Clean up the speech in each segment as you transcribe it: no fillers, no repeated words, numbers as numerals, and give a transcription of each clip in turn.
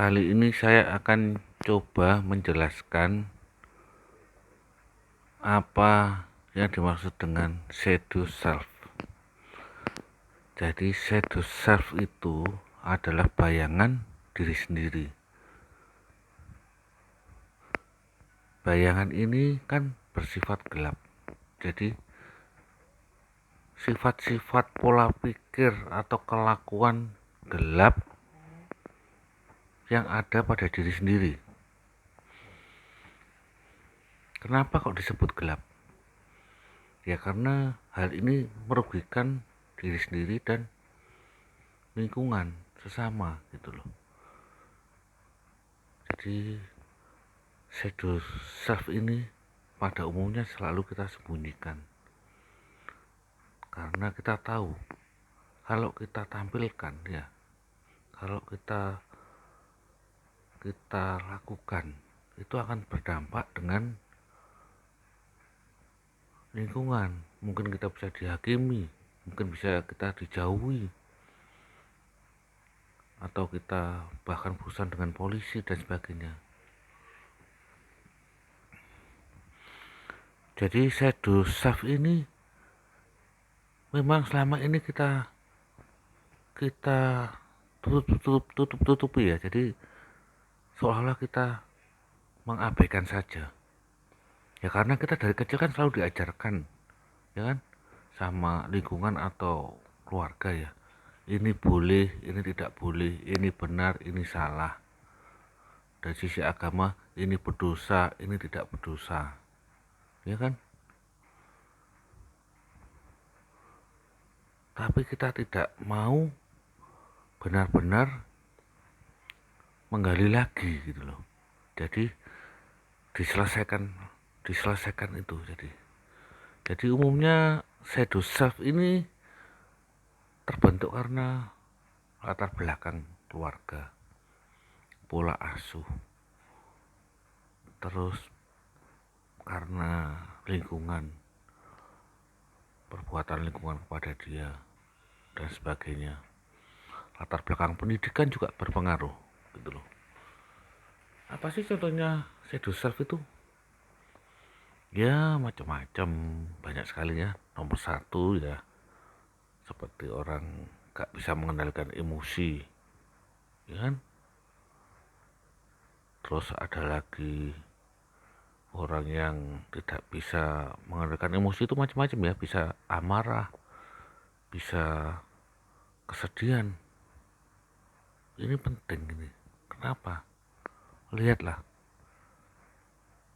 Kali ini saya akan coba menjelaskan apa yang dimaksud dengan shadow self. Jadi shadow self itu adalah bayangan diri sendiri. Bayangan ini kan bersifat gelap. Jadi sifat-sifat pola pikir atau kelakuan gelap yang ada pada diri sendiri. Kenapa kok disebut gelap? Ya karena hal ini merugikan diri sendiri dan lingkungan sesama gitu loh. Jadi shadow self ini pada umumnya selalu kita sembunyikan karena kita tahu kalau kita tampilkan ya, kalau kita lakukan itu akan berdampak dengan lingkungan. Mungkin kita bisa dihakimi, mungkin bisa kita dijauhi, atau kita bahkan berurusan dengan polisi dan sebagainya. Jadi shadow self ini memang selama ini kita tutupi ya. Jadi seolah-olah kita mengabaikan saja. Ya karena kita dari kecil kan selalu diajarkan, ya kan, sama lingkungan atau keluarga ya. Ini boleh, ini tidak boleh, ini benar, ini salah. Dari sisi agama, ini berdosa, ini tidak berdosa. Ya kan? Tapi kita tidak mau benar-benar menggali lagi gitu loh. Jadi diselesaikan itu. Jadi umumnya shadow self ini terbentuk karena latar belakang keluarga, pola asuh, terus karena lingkungan, perbuatan lingkungan kepada dia dan sebagainya. Latar belakang pendidikan juga berpengaruh gitu loh. Apa sih contohnya shadow self itu? Ya macam-macam, banyak sekali ya. Nomor satu ya seperti orang gak bisa mengendalikan emosi, ya kan? Terus ada lagi orang yang tidak bisa mengendalikan emosi itu macam-macam ya, bisa amarah, bisa kesedihan. Ini penting ini. Kenapa? Lihatlah,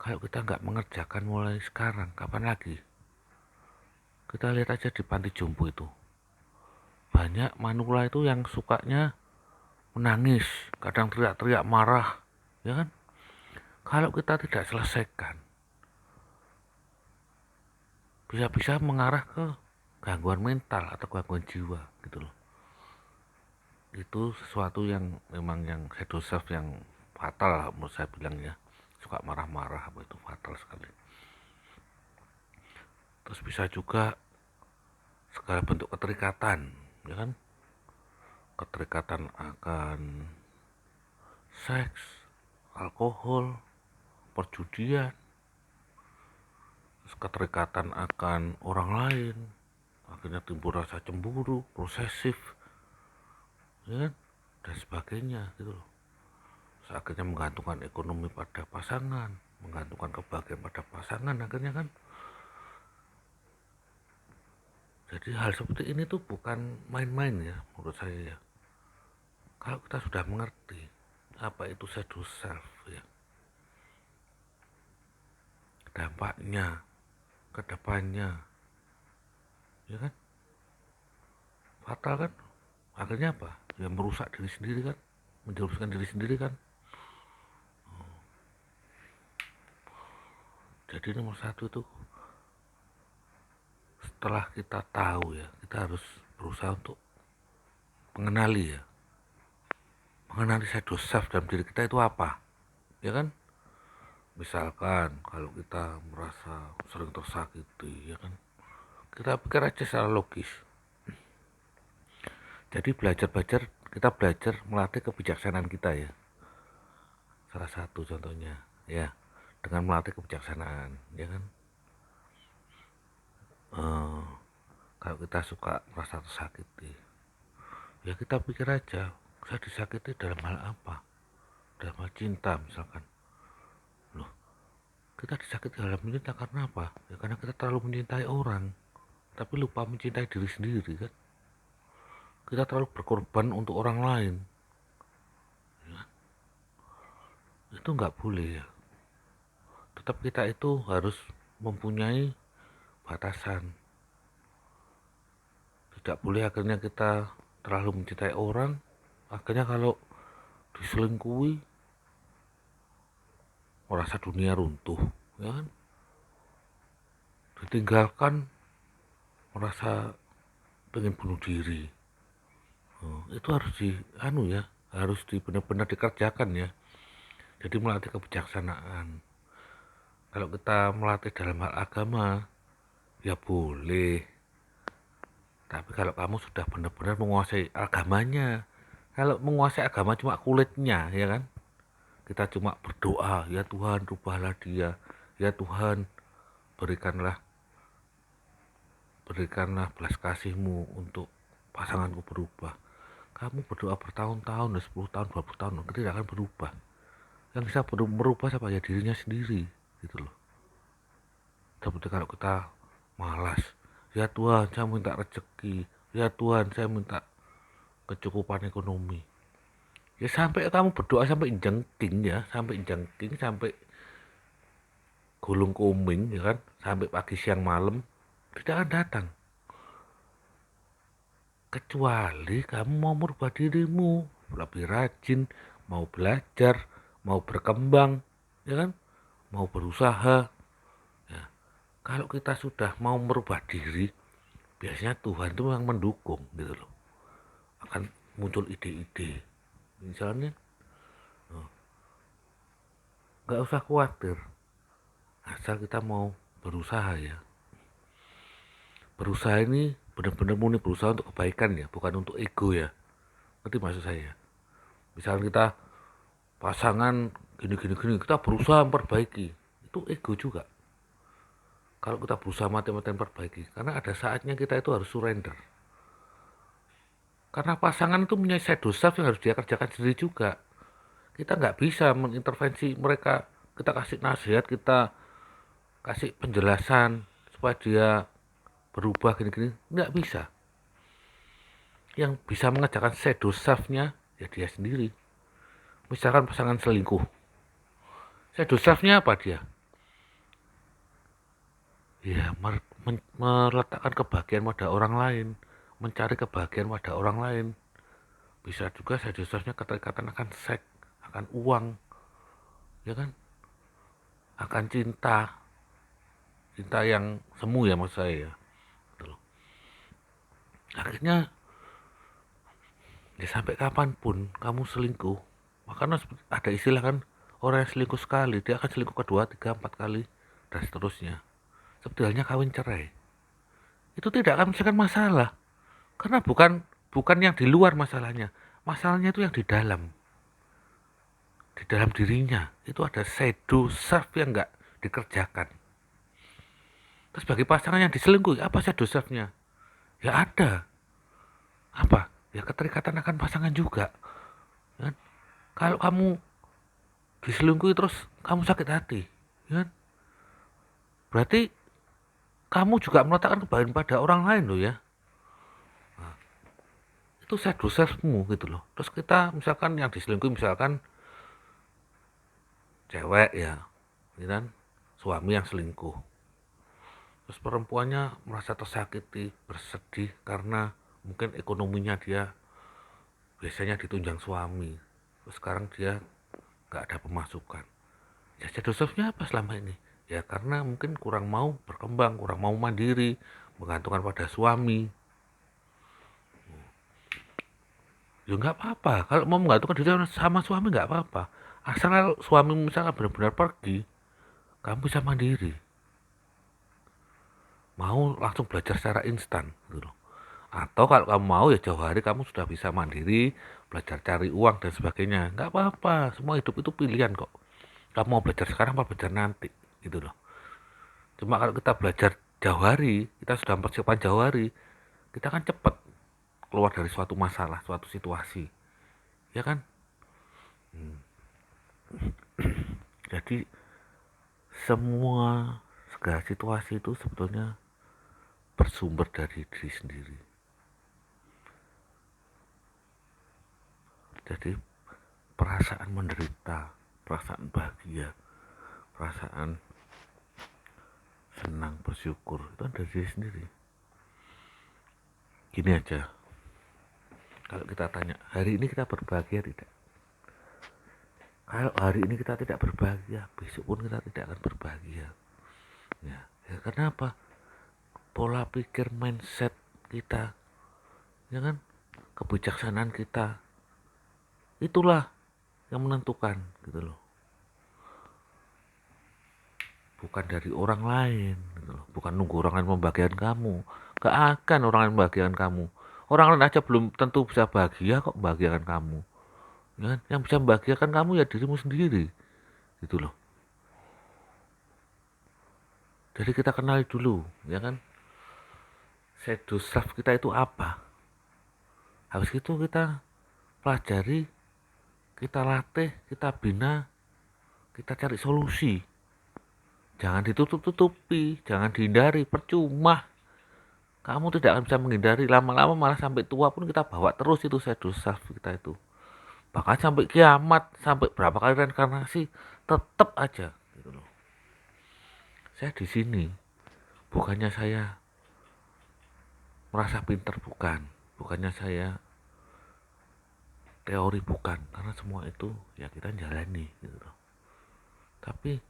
kalau kita nggak mengerjakan mulai sekarang, kapan lagi? Kita lihat aja di panti jompo itu, banyak manula itu yang sukanya menangis, kadang teriak-teriak marah, ya kan? Kalau kita tidak selesaikan, bisa-bisa mengarah ke gangguan mental atau gangguan jiwa gitu loh. Itu sesuatu yang memang yang shadow self yang fatal lah menurut saya bilang ya. Suka marah-marah apa itu fatal sekali. Terus bisa juga segala bentuk keterikatan, ya kan? Keterikatan akan seks, alkohol, perjudian, keterikatan akan orang lain, akhirnya timbul rasa cemburu, posesif, ya kan? Dan sebagainya gitu loh. Akhirnya menggantungkan ekonomi pada pasangan, menggantungkan kebahagiaan pada pasangan akhirnya kan. Jadi hal seperti ini tuh bukan main-main ya menurut saya ya. Kalau kita sudah mengerti apa itu shadow self ya, dampaknya ke depannya, ya kan, fatal kan. Akhirnya apa? Ya merusak diri sendiri kan, menjerumuskan diri sendiri kan. Jadi nomor satu itu setelah kita tahu ya, kita harus berusaha untuk mengenali ya, mengenali shadow self dalam diri kita itu apa, ya kan. Misalkan kalau kita merasa sering tersakiti, ya kan, kita pikir aja secara logis. Jadi kita belajar melatih kebijaksanaan kita ya. salah satu contohnya ya, dengan melatih kebijaksanaan, ya kan. Eh, Kalau kita suka merasa tersakiti, ya kita pikir aja, saya disakiti dalam hal apa? Dalam hal cinta misalkan. Loh, kita disakiti dalam cinta karena apa? Ya karena kita terlalu mencintai orang, tapi lupa mencintai diri sendiri kan. Kita terlalu berkorban untuk orang lain, ya. Itu nggak boleh ya. Tetap kita itu harus mempunyai batasan. Tidak boleh akhirnya kita terlalu mencintai orang, akhirnya kalau diselingkuhi merasa dunia runtuh, ya kan. Ditinggalkan merasa pengen bunuh diri. Itu harus harus benar-benar dikerjakan ya. Jadi melatih kebijaksanaan. Kalau kita melatih dalam hal agama ya boleh, tapi kalau kamu sudah benar-benar menguasai agamanya. Kalau menguasai agama cuma kulitnya, ya kan, kita cuma berdoa, ya Tuhan rubahlah dia, ya Tuhan berikanlah belas kasih-Mu untuk pasanganku berubah. Kamu berdoa bertahun-tahun, 10 tahun, 20 tahun, tidak akan berubah. Yang bisa merubah siapa? Ya dirinya sendiri, gitu loh. Seperti kalau kita malas, ya Tuhan saya minta rezeki, ya Tuhan saya minta kecukupan ekonomi. Ya sampai kamu berdoa sampai jengking ya, sampai gulung kuming, ya kan, sampai pagi siang malam tidak akan datang. Kecuali kamu mau merubah dirimu, lebih rajin, mau belajar, mau berkembang, ya kan, mau berusaha. Ya. Kalau kita sudah mau merubah diri, biasanya Tuhan itu memang mendukung gitu loh. Akan muncul ide-ide. Misalnya, nggak usah khawatir, asal kita mau berusaha ya. Berusaha ini benar-benar murni berusaha untuk kebaikan ya, bukan untuk ego ya. Ngerti maksud saya? Misalnya kita pasangan gini, kita berusaha memperbaiki, itu ego juga. Kalau kita berusaha mati-matian perbaiki, karena ada saatnya kita itu harus surrender. Karena pasangan itu punya shadow self yang harus dia kerjakan sendiri juga. Kita nggak bisa mengintervensi mereka. Kita kasih nasihat, kita kasih penjelasan supaya dia berubah gini-gini, nggak bisa. Yang bisa mengerjakan shadow self-nya ya dia sendiri. Misalkan pasangan selingkuh, shadow self-nya apa dia? Ya meletakkan kebahagiaan pada orang lain, mencari kebahagiaan pada orang lain. Bisa juga shadow self-nya keterikatan akan seks, akan uang, ya kan, akan cinta yang semu ya maksud saya ya. Akhirnya ya sampai kapanpun kamu selingkuh, makanya ada istilah kan, orang yang selingkuh sekali dia akan selingkuh kedua, 3, 4 kali dan seterusnya. Seperti halnya kawin cerai, itu tidak akan menyelesaikan masalah, karena bukan yang di luar masalahnya itu yang di dalam dirinya itu ada shadow self yang nggak dikerjakan. Terus bagi pasangan yang diselingkuhi, apa shadow self-nya? Ya ada apa? Ya keterikatan akan pasangan juga kan? Kalau kamu diselingkuhi terus kamu sakit hati, kan? Berarti kamu juga meletakkan kebahagiaan pada orang lain loh ya. Nah, itu shadow self-mu gitu loh. Terus kita misalkan yang diselingkuhi misalkan cewek ya, kan? Suami yang selingkuh. Terus perempuannya merasa tersakiti, bersedih karena mungkin ekonominya dia biasanya ditunjang suami. Terus sekarang dia nggak ada pemasukan. Ya shadow self-nya apa selama ini? Ya karena mungkin kurang mau berkembang, kurang mau mandiri, menggantungkan pada suami. Ya nggak apa-apa, kalau mau menggantungkan diri sama suami nggak apa-apa. Asal kalau suami misalnya benar-benar pergi, kamu bisa mandiri. Mau langsung belajar secara instan gitu loh. Atau kalau kamu mau ya jauh hari kamu sudah bisa mandiri, belajar cari uang dan sebagainya. Nggak apa-apa, semua hidup itu pilihan kok. Kamu mau belajar sekarang apa belajar nanti, gitu loh. Cuma kalau kita belajar jauh hari, kita sudah mempersiapkan jauh hari, kita kan cepat keluar dari suatu masalah, suatu situasi, ya kan? Hmm. Jadi semua segala situasi itu sebetulnya bersumber dari diri sendiri. Jadi perasaan menderita, perasaan bahagia, perasaan senang, bersyukur itu kan dari diri sendiri. Gini aja, kalau kita tanya hari ini kita berbahagia tidak? Kalau hari ini kita tidak berbahagia, besok pun kita tidak akan berbahagia. Ya kenapa? Pola pikir, mindset kita, ya kan, kebijaksanaan kita, itulah yang menentukan, gitu loh. Bukan dari orang lain, gitu loh. Bukan nunggu orang lain membahagiakan kamu. Gak akan orang lain membahagiakan kamu. Orang lain aja belum tentu bisa bahagia kok membahagiakan kamu, ya kan? Yang bisa membahagiakan kamu ya dirimu sendiri, gitu loh. Jadi kita kenali dulu, ya kan, shadow self kita itu apa. Habis itu kita pelajari, kita latih, kita bina, kita cari solusi. Jangan ditutup-tutupi, jangan dihindari, percuma. Kamu tidak akan bisa menghindari, lama-lama malah sampai tua pun kita bawa terus itu shadow self kita itu. Bahkan sampai kiamat, sampai berapa kali reinkarnasi, tetap aja gitu loh. Saya di sini bukannya saya merasa pinter, bukannya saya teori, bukan, karena semua itu ya kita jalani gitu loh. Tapi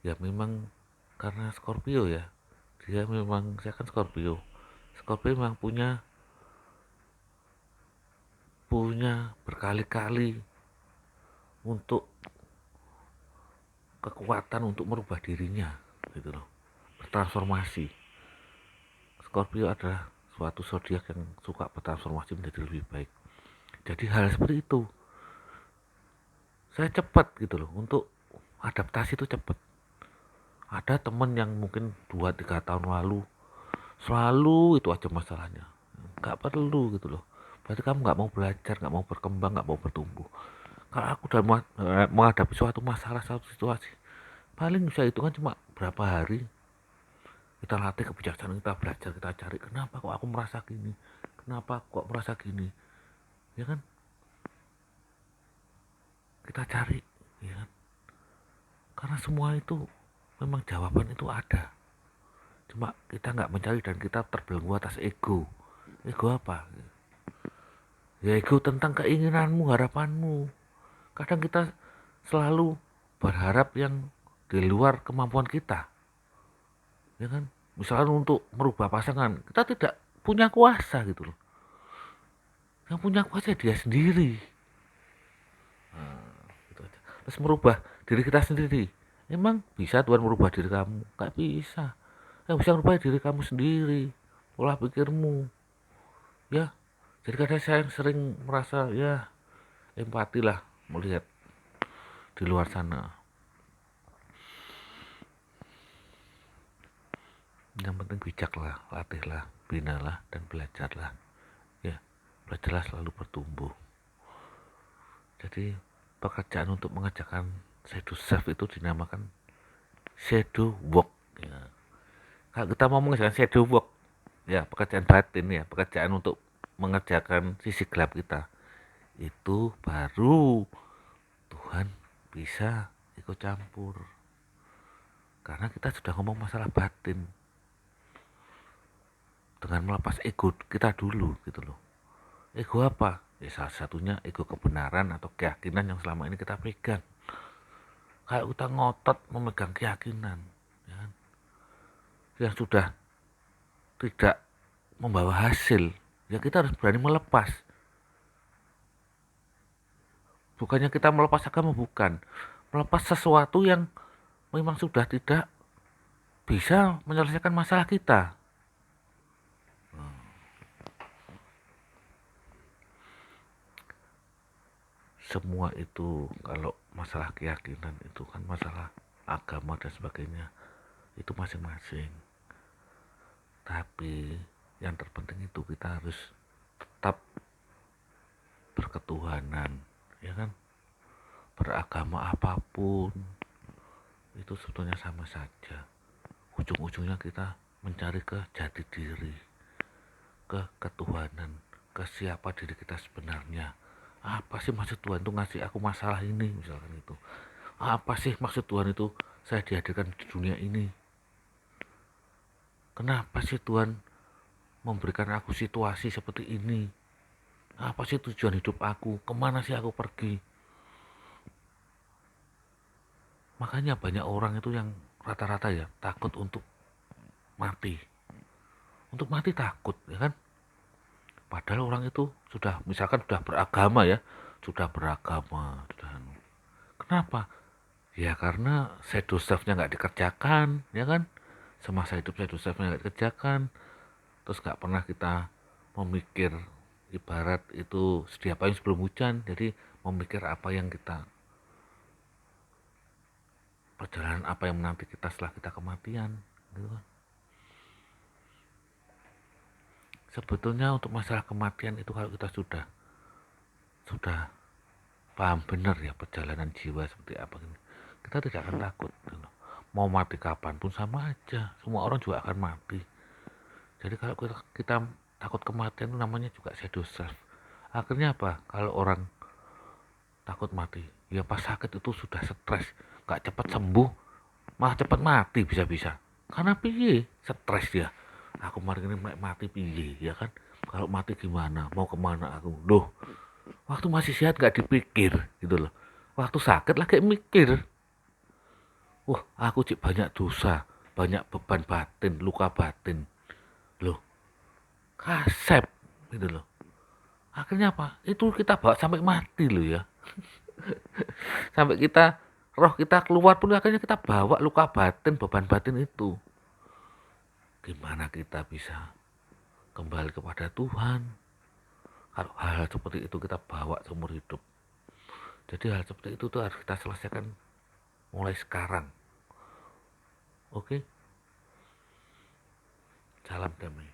ya memang karena Scorpio ya, dia memang, saya kan Scorpio memang punya berkali-kali untuk kekuatan untuk merubah dirinya gitu loh, bertransformasi. Scorpio adalah suatu zodiak yang suka bertransformasi menjadi lebih baik. Jadi hal seperti itu saya cepat gitu loh, untuk adaptasi itu cepat. Ada temen yang mungkin 2-3 tahun lalu selalu itu aja masalahnya, nggak perlu gitu loh. Berarti kamu nggak mau belajar, nggak mau berkembang, nggak mau bertumbuh. Kalau aku dalam menghadapi suatu masalah, suatu situasi, paling bisa hitungan cuma berapa hari. Kita latih kebijaksanaan, kita belajar, kita cari kenapa kok aku merasa gini, kenapa kok merasa gini, ya kan, kita cari, ya kan, karena semua itu memang jawaban itu ada, cuma kita nggak mencari dan kita terbelenggu atas ego. Ego apa? Ya ego tentang keinginanmu, harapanmu. Kadang kita selalu berharap yang di luar kemampuan kita, ya kan. Misalkan untuk merubah pasangan, kita tidak punya kuasa gitu loh. Yang punya kuasa dia sendiri. Nah, gitu aja. Terus merubah diri kita sendiri, emang bisa Tuhan merubah diri kamu? Gak bisa. Yang bisa merubah diri kamu sendiri, pola pikirmu, ya. Jadi kadang saya sering merasa ya empati lah melihat di luar sana. Yang penting bijaklah, latihlah, binalah, dan belajarlah, ya. Belajarlah selalu bertumbuh. Jadi pekerjaan untuk mengerjakan shadow self itu dinamakan shadow work, ya. Kalau kita mau mengerjakan shadow work, ya pekerjaan batin, ya pekerjaan untuk mengerjakan sisi gelap kita, itu baru Tuhan bisa ikut campur, karena kita sudah ngomong masalah batin dengan melepas ego kita dulu gitu loh. Ego apa? Ya salah satunya ego kebenaran atau keyakinan yang selama ini kita pegang. Kalau kita ngotot memegang keyakinan, ya kan, yang sudah tidak membawa hasil, ya kita harus berani melepas. Bukannya kita melepas agama, bukan, melepas sesuatu yang memang sudah tidak bisa menyelesaikan masalah kita. semua itu kalau masalah keyakinan itu kan masalah agama dan sebagainya itu masing-masing. Tapi yang terpenting itu kita harus tetap berketuhanan, ya kan? Beragama apapun itu sebetulnya sama saja. Ujung-ujungnya kita mencari ke jati diri, ke ketuhanan, ke siapa diri kita sebenarnya. Apa sih maksud Tuhan itu ngasih aku masalah ini misalkan itu? Apa sih maksud Tuhan itu saya dihadirkan di dunia ini? Kenapa sih Tuhan memberikan aku situasi seperti ini? Apa sih tujuan hidup aku? Kemana sih aku pergi? Makanya banyak orang itu yang rata-rata ya takut untuk mati. Untuk mati takut, ya kan? Padahal orang itu sudah misalkan sudah beragama ya, sudah beragama. Kenapa? Ya karena shadow self-nya nggak dikerjakan, ya kan? Semasa hidup shadow self-nya nggak dikerjakan, terus nggak pernah kita memikir ibarat itu sedia payung sebelum hujan. Jadi memikir apa yang kita perjalanan apa yang menanti kita setelah kita kematian, gitu kan? Sebetulnya untuk masalah kematian itu kalau kita sudah paham benar ya perjalanan jiwa seperti apa ini, kita tidak akan takut gitu. Mau mati kapanpun sama aja, semua orang juga akan mati. Jadi kalau kita takut kematian itu namanya juga shadow self. Akhirnya apa? Kalau orang takut mati, ya pas sakit itu sudah stres, gak cepat sembuh, malah cepat mati bisa-bisa. Karena piye? Stres ya. Aku kemarin ini mati piye, ya kan? Kalau mati gimana? Mau kemana aku? Loh, waktu masih sehat gak dipikir gitu loh. Waktu sakit lagi mikir. Wah, aku cik banyak dosa, banyak beban batin, luka batin. Loh, kasep gitu loh. Akhirnya apa? Itu kita bawa sampai mati loh ya. Sampai kita roh kita keluar pun akhirnya kita bawa luka batin, beban batin itu. Gimana kita bisa kembali kepada Tuhan kalau hal seperti itu kita bawa seumur hidup? Jadi hal seperti itu tuh harus kita selesaikan mulai sekarang. Oke? Salam damai.